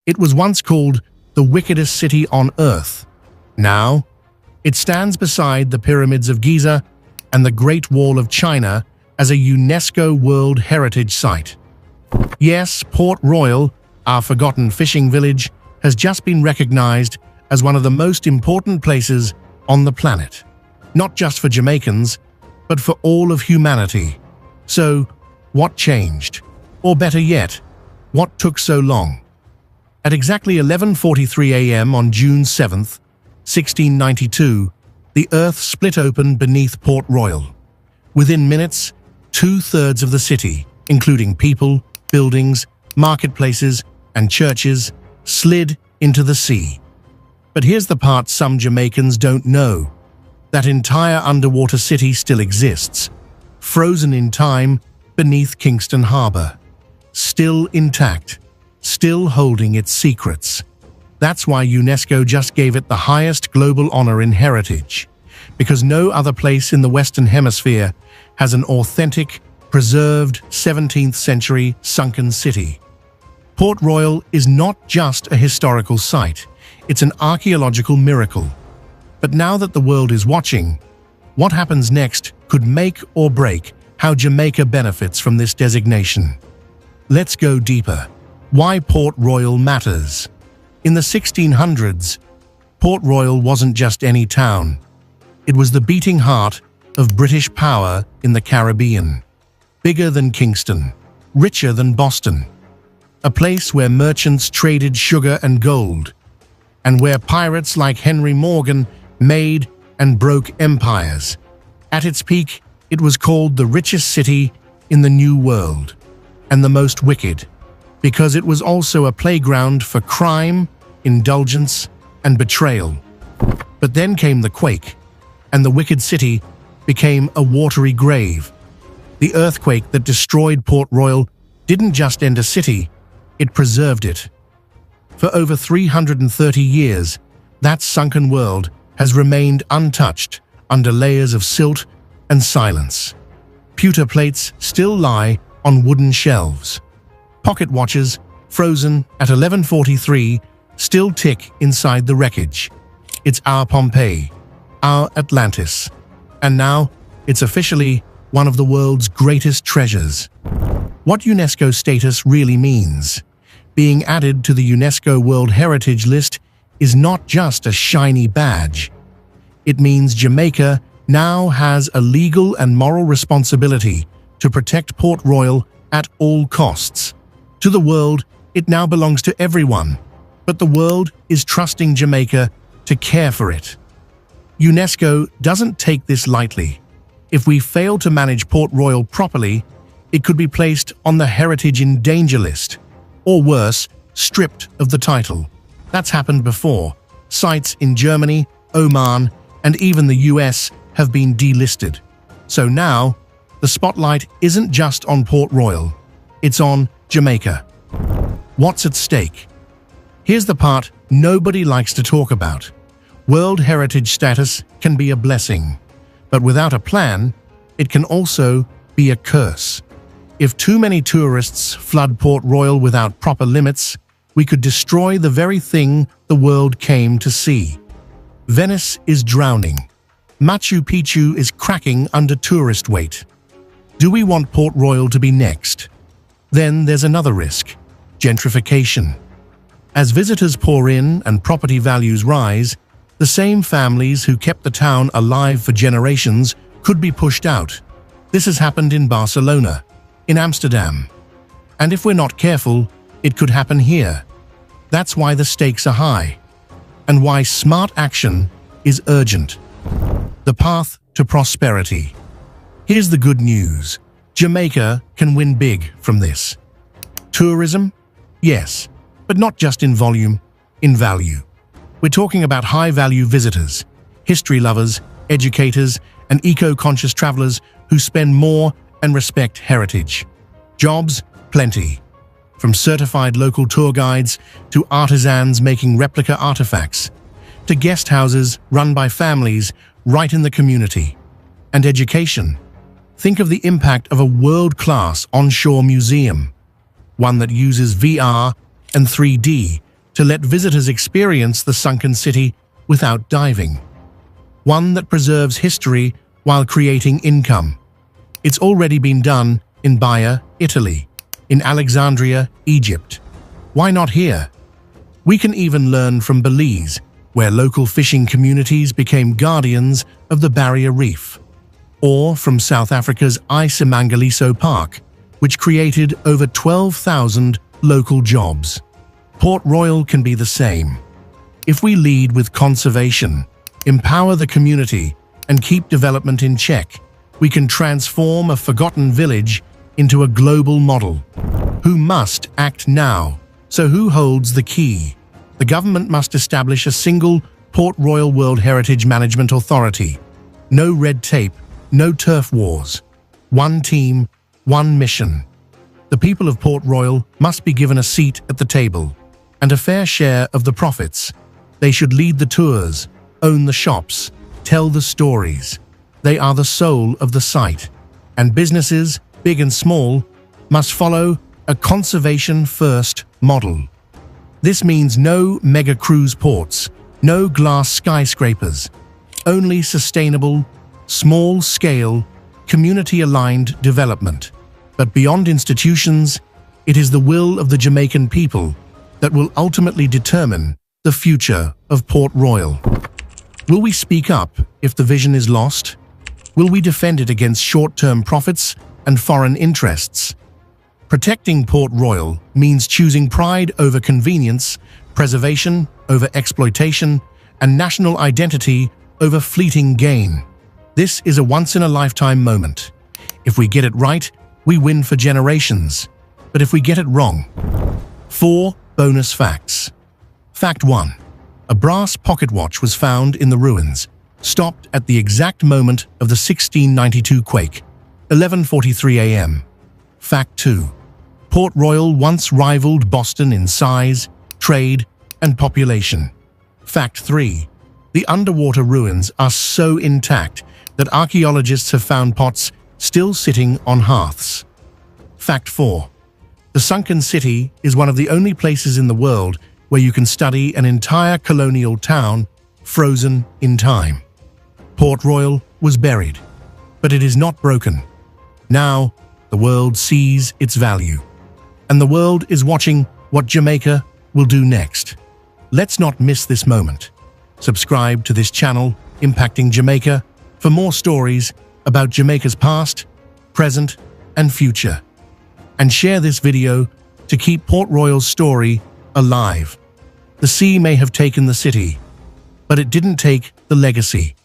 It was once called the wickedest city on earth. Now, it stands beside the pyramids of Giza and the Great Wall of China as a UNESCO World Heritage Site. Yes, Port Royal, our forgotten fishing village, has just been recognized as one of the most important places on the planet. Not just for Jamaicans, but for all of humanity. So, what changed? Or better yet, what took so long? At exactly 11:43 a.m. on June 7th, 1692, the earth split open beneath Port Royal. Within minutes, 2/3 of the city, including people, buildings, marketplaces, and churches, slid into the sea. But here's the part some Jamaicans don't know. That entire underwater city still exists, frozen in time beneath Kingston Harbour. Still intact, still holding its secrets. That's why UNESCO just gave it the highest global honor in heritage, because no other place in the Western Hemisphere has an authentic, preserved 17th century sunken city. Port Royal is not just a historical site, it's an archaeological miracle. But now that the world is watching, what happens next could make or break how Jamaica benefits from this designation. Let's go deeper. Why Port Royal matters. In the 1600s, Port Royal wasn't just any town. It was the beating heart of British power in the Caribbean. Bigger than Kingston, richer than Boston. A place where merchants traded sugar and gold, and where pirates like Henry Morgan made and broke empires. At its peak, it was called the richest city in the New World, and the most wicked, because it was also a playground for crime, indulgence, and betrayal. But then came the quake, and the wicked city became a watery grave. The earthquake that destroyed Port Royal didn't just end a city, it preserved it. For over 330 years, that sunken world has remained untouched under layers of silt and silence. Pewter plates still lie on wooden shelves. Pocket watches, frozen at 11:43, still tick inside the wreckage. It's our Pompeii, our Atlantis. And now, it's officially one of the world's greatest treasures. What UNESCO status really means. Being added to the UNESCO World Heritage List is not just a shiny badge. It means Jamaica now has a legal and moral responsibility to protect Port Royal at all costs. To the world, it now belongs to everyone, but the world is trusting Jamaica to care for it. UNESCO doesn't take this lightly. If we fail to manage Port Royal properly, it could be placed on the Heritage in Danger list, or worse, stripped of the title. That's happened before. Sites in Germany, Oman, and even the US have been delisted. So now, the spotlight isn't just on Port Royal, it's on Jamaica. What's at stake? Here's the part nobody likes to talk about. World Heritage status can be a blessing, but without a plan, it can also be a curse. If too many tourists flood Port Royal without proper limits, we could destroy the very thing the world came to see. Venice is drowning. Machu Picchu is cracking under tourist weight. Do we want Port Royal to be next? Then there's another risk: gentrification. As visitors pour in and property values rise, the same families who kept the town alive for generations could be pushed out. This has happened in Barcelona, in Amsterdam. And if we're not careful, it could happen here. That's why the stakes are high, and why smart action is urgent. The path to prosperity. Here's the good news. Jamaica can win big from this. Tourism? Yes, but not just in volume, in value. We're talking about high-value visitors, history lovers, educators, and eco-conscious travelers who spend more and respect heritage. Jobs? Plenty. From certified local tour guides to artisans making replica artifacts, to guest houses run by families right in the community. And education. Think of the impact of a world-class onshore museum, one that uses VR and 3D to let visitors experience the sunken city without diving. One that preserves history while creating income. It's already been done in Baia, Italy, in Alexandria, Egypt. Why not here? We can even learn from Belize, where local fishing communities became guardians of the barrier reef, or from South Africa's Isimangaliso Park, which created over 12,000 local jobs. Port Royal can be the same. If we lead with conservation, empower the community, and keep development in check, we can transform a forgotten village into a global model. Who must act now? So who holds the key? The government must establish a single Port Royal World Heritage Management Authority. No red tape, no turf wars. One team, one mission. The people of Port Royal must be given a seat at the table and a fair share of the profits. They should lead the tours, own the shops, tell the stories. They are the soul of the site, and businesses, big and small, must follow a conservation-first model. This means no mega cruise ports, no glass skyscrapers, only sustainable, small-scale, community-aligned development. But beyond institutions, it is the will of the Jamaican people that will ultimately determine the future of Port Royal. Will we speak up if the vision is lost? Will we defend it against short-term profits and foreign interests? Protecting Port Royal means choosing pride over convenience, preservation over exploitation, and national identity over fleeting gain. This is a once-in-a-lifetime moment. If we get it right, we win for generations. But if we get it wrong... 4 bonus facts. Fact 1. A brass pocket watch was found in the ruins, stopped at the exact moment of the 1692 quake, 11:43 a.m. Fact 2. Port Royal once rivaled Boston in size, trade, and population. Fact 3. The underwater ruins are so intact that archaeologists have found pots still sitting on hearths. Fact 4. The sunken city is one of the only places in the world where you can study an entire colonial town frozen in time. Port Royal was buried, but it is not broken. Now, the world sees its value. And the world is watching what Jamaica will do next. Let's not miss this moment. Subscribe to this channel, Impacting Jamaica, for more stories about Jamaica's past, present, and future. And share this video to keep Port Royal's story alive. The sea may have taken the city, but it didn't take the legacy.